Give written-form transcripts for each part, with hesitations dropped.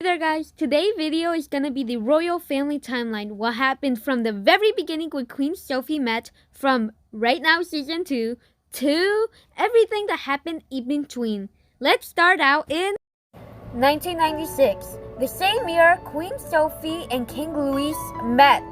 there guys, today's video is gonna be the royal family timeline. What happened from the very beginning when Queen Sophie met, from right now season 2 to everything that happened in between. Let's start out in 1996. The same year, Queen Sophie and King Louis met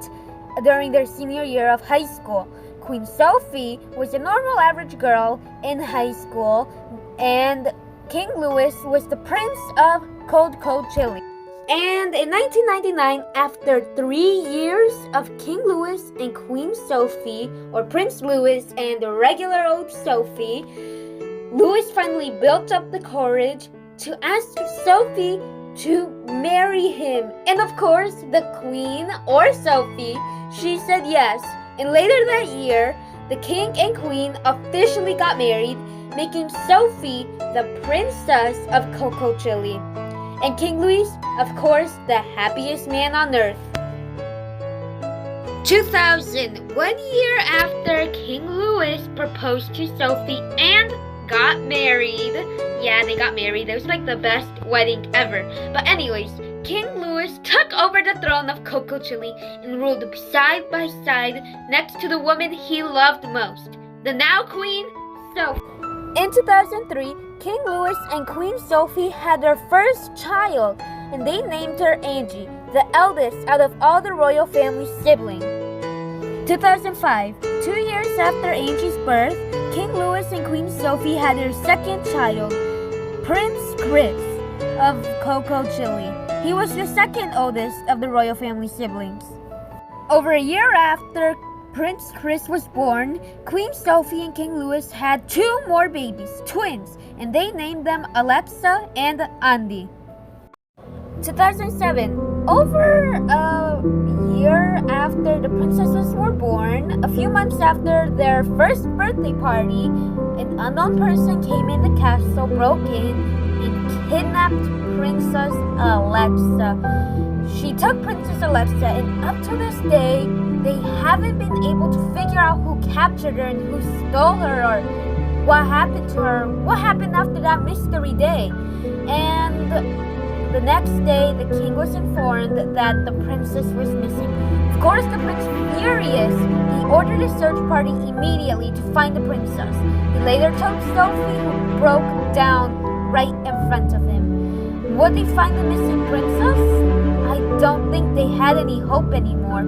during their senior year of high school. Queen Sophie was a normal average girl in high school, and King Louis was the prince of cold Chile. And in 1999, after 3 years of King Louis and Queen Sophie, or Prince Louis and the regular old Sophie, Louis finally built up the courage to ask Sophie to marry him. And of course, the Queen, or Sophie, she said yes. And later that year, the King and Queen officially got married, making Sophie the princess of Coco Chile. And King Louis, of course, the happiest man on earth. 2000, 1 year after King Louis proposed to Sophie and got married. Yeah, they got married. It was like the best wedding ever. But anyways, King Louis took over the throne of Coco Chile and ruled side by side next to the woman he loved most, the now Queen Sophie. In 2003, King Louis and Queen Sophie had their first child, and they named her Angie, the eldest out of all the royal family siblings. 2005, 2 years after Angie's birth, King Louis and Queen Sophie had their second child, Prince Chris of Coco Chile. He was the second oldest of the royal family siblings. Over a year after Prince Chris was born, Queen Sophie and King Louis had 2 more babies, twins, and they named them Alexa and Andy. 2007, over a year after the princesses were born, a few months after their first birthday party, an unknown person came in the castle, broke in, and kidnapped Princess Alexa. She took Princess Alexa, and up to this day, they haven't been able to figure out who captured her and who stole her, or what happened to her, what happened after that mystery day. And the next day, the king was informed that the princess was missing. Of course, the prince was furious. He ordered a search party immediately to find the princess. He later told Sophie, who broke down right in front of him. Would they find the missing princess? I don't think they had any hope anymore.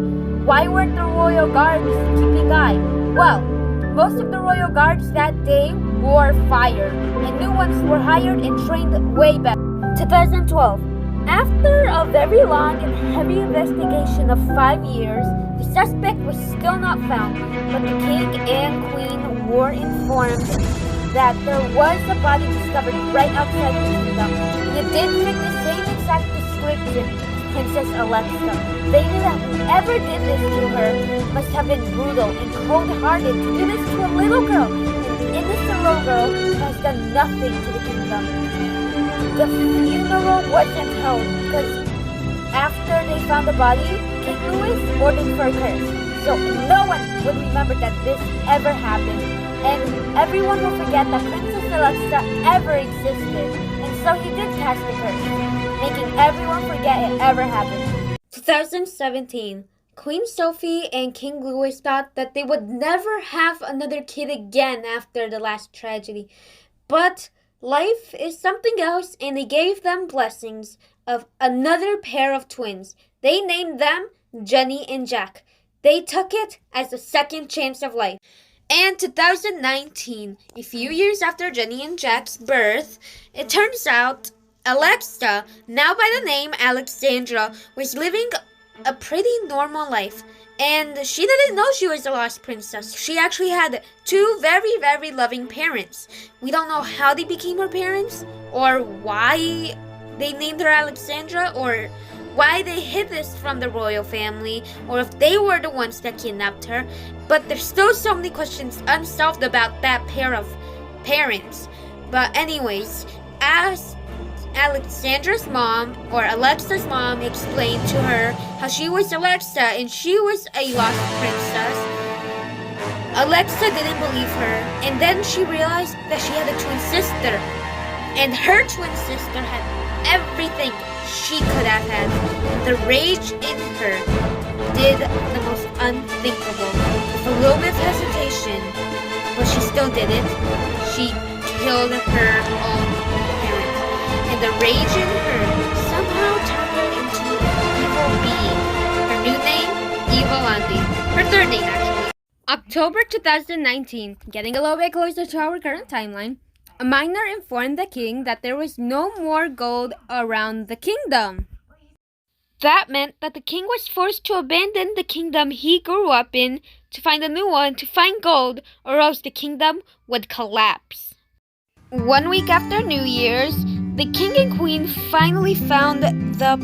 Why weren't the royal guards keeping eye? Well, most of the royal guards that day were fired, and new ones were hired and trained way better. 2012. After a very long and heavy investigation of 5 years, the suspect was still not found, but the king and queen were informed that there was a body discovered right outside the kingdom, and it did fit the same exact description as Princess Alexa. They knew that whoever did this to her must have been brutal and cold-hearted to do this to a little girl, an innocent little girl who has done nothing to the kingdom. The funeral wasn't held because after they found the body, King Louis ordered for a curse, so no one would remember that this ever happened, and everyone will forget that Princess Alexa ever existed, and so he did cast the curse, making everyone forget it ever happened. 2017. Queen Sophie and King Louis thought that they would never have another kid again after the last tragedy, but life is something else, and they gave them blessings of another pair of twins. They named them Jenny and Jack. They took it as a second chance of life. And 2019, a few years after Jenny and Jack's birth, it turns out Alexa, now by the name Alexandra, was living a pretty normal life. And she didn't know she was a lost princess. She actually had 2 very, very loving parents. We don't know how they became her parents, or why they named her Alexandra, or why they hid this from the royal family, or if they were the ones that kidnapped her. But there's still so many questions unsolved about that pair of parents. But anyways, as Alexandra's mom, or Alexa's mom, explained to her how she was Alexa and she was a lost princess, Alexa didn't believe her, and then she realized that she had a twin sister, and her twin sister had everything she could have had. The rage in her did the most unthinkable. With a little bit of hesitation, but she still did it. She killed her own parents. And the rage in her somehow turned her into an evil being. Her new name, Evil Andy. Her third name, actually. October 2019, getting a little bit closer to our current timeline, a miner informed the king that there was no more gold around the kingdom. That meant that the king was forced to abandon the kingdom he grew up in to find a new one, to find gold, or else the kingdom would collapse. 1 week after New Year's, the king and queen finally found the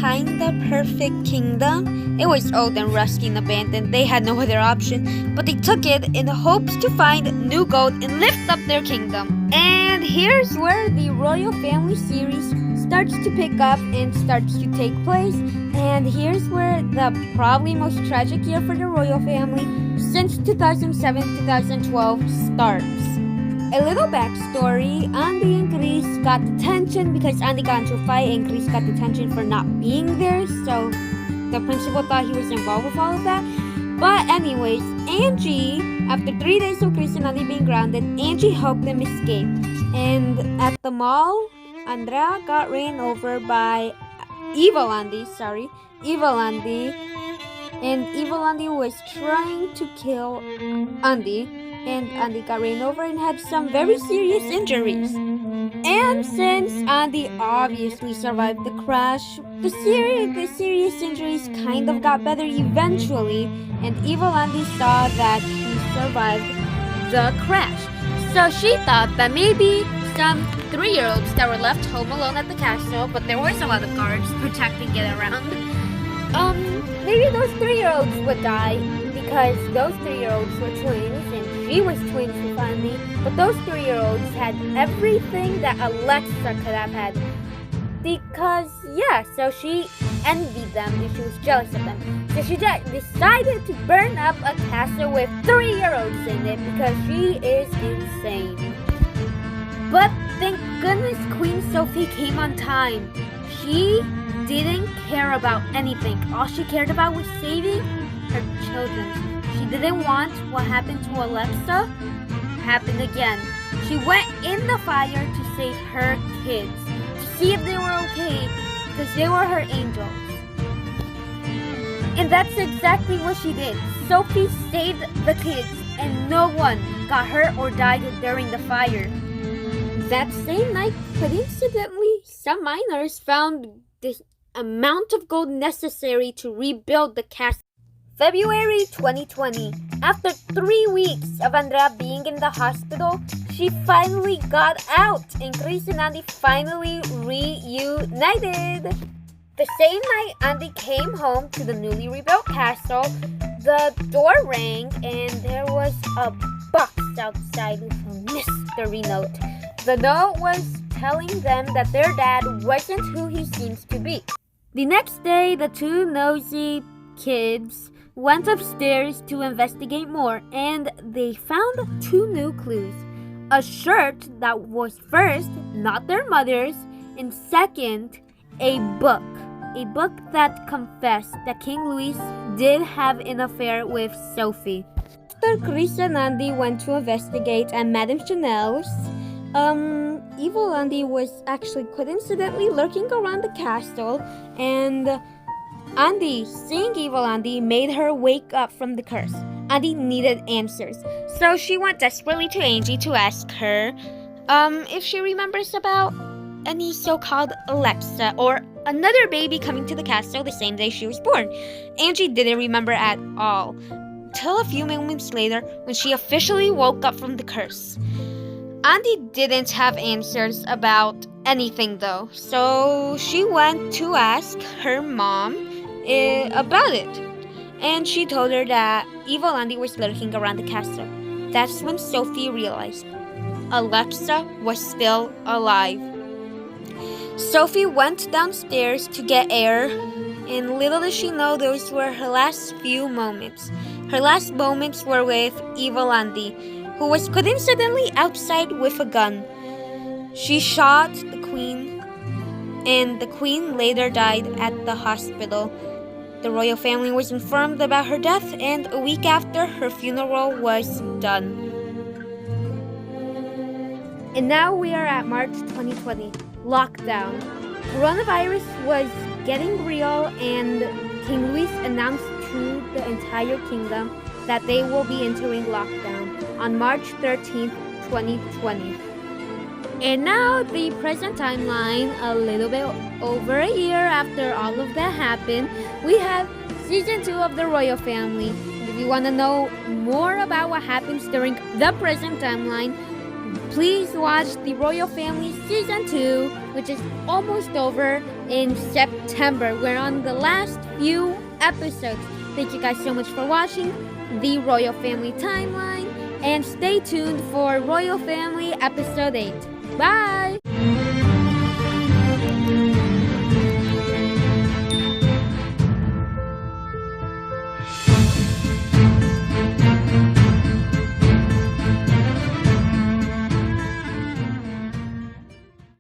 kinda perfect kingdom. It was old and rusty and abandoned. They had no other option, but they took it in hopes to find new gold and lift up their kingdom. And here's where the royal family series starts to pick up and starts to take place. And here's where the probably most tragic year for the royal family since 2007-2012 starts. A little backstory, Andy and Chris got detention because Andy got into a fight and Chris got detention for not being there, so the principal thought he was involved with all of that. But anyways, Angie, after 3 days of Chris and Andy being grounded, Angie helped them escape. And at the mall, Andrea got ran over by Evil Andy. And Evil Andy was trying to kill Andy. And Andy got ran over and had some very serious injuries. And since Andy obviously survived the crash, the serious injuries kind of got better eventually, and Evil Andy saw that he survived the crash. So she thought that maybe some 3-year-olds that were left home alone at the castle, but there was a lot of guards protecting it around, maybe those 3-year-olds would die, because those 3-year-olds were twins, and she was twins with Andy, but those 3-year-olds had everything that Alexa could have had. Because, so she envied them and she was jealous of them. So she decided to burn up a castle with 3-year-olds in it because she is insane. But thank goodness Queen Sophie came on time. She didn't care about anything. All she cared about was saving her children. She didn't want what happened to Alexa happen again. She went in the fire to save her kids, to see if they were okay, because they were her angels. And that's exactly what she did. Sophie saved the kids, and no one got hurt or died during the fire. That same night, coincidentally, some miners found the amount of gold necessary to rebuild the castle. February 2020, after 3 weeks of Andrea being in the hospital, she finally got out, and Chris and Andy finally reunited. The same night Andy came home to the newly rebuilt castle, the door rang and there was a box outside with a mystery note. The note was telling them that their dad wasn't who he seems to be. The next day, the two nosy kids went upstairs to investigate more, and they found 2 new clues. A shirt that was first not their mother's, and second, a book. A book that confessed that King Louis did have an affair with Sophie. After Chris and Andy went to investigate at Madame Chanel's, Evil Andy was actually coincidentally lurking around the castle, and Andy, seeing Evil Andy, made her wake up from the curse. Andy needed answers, so she went desperately to Angie to ask her if she remembers about any so-called Alexa or another baby coming to the castle the same day she was born. Angie didn't remember at all, till a few moments later when she officially woke up from the curse. Andy didn't have answers about anything though, so she went to ask her mom about it. And she told her that Evil Andy was lurking around the castle. That's when Sophie realized Alexa was still alive. Sophie went downstairs to get air, and little did she know those were her last few moments. Her last moments were with Evil Andy, who was coincidentally outside with a gun. She shot the queen and the queen later died at the hospital. The royal family was informed about her death, and a week after, her funeral was done. And now we are at March 2020, lockdown. Coronavirus was getting real, and King Louis announced to the entire kingdom that they will be entering lockdown on March 13th, 2020. And now the present timeline, a little bit over a year after all of that happened, we have season 2 of the royal family. If you want to know more about what happens during the present timeline, please watch the royal family season 2, which is almost over in September. We're on the last few episodes. Thank you guys so much for watching the royal family timeline, and stay tuned for royal family episode 8. Bye!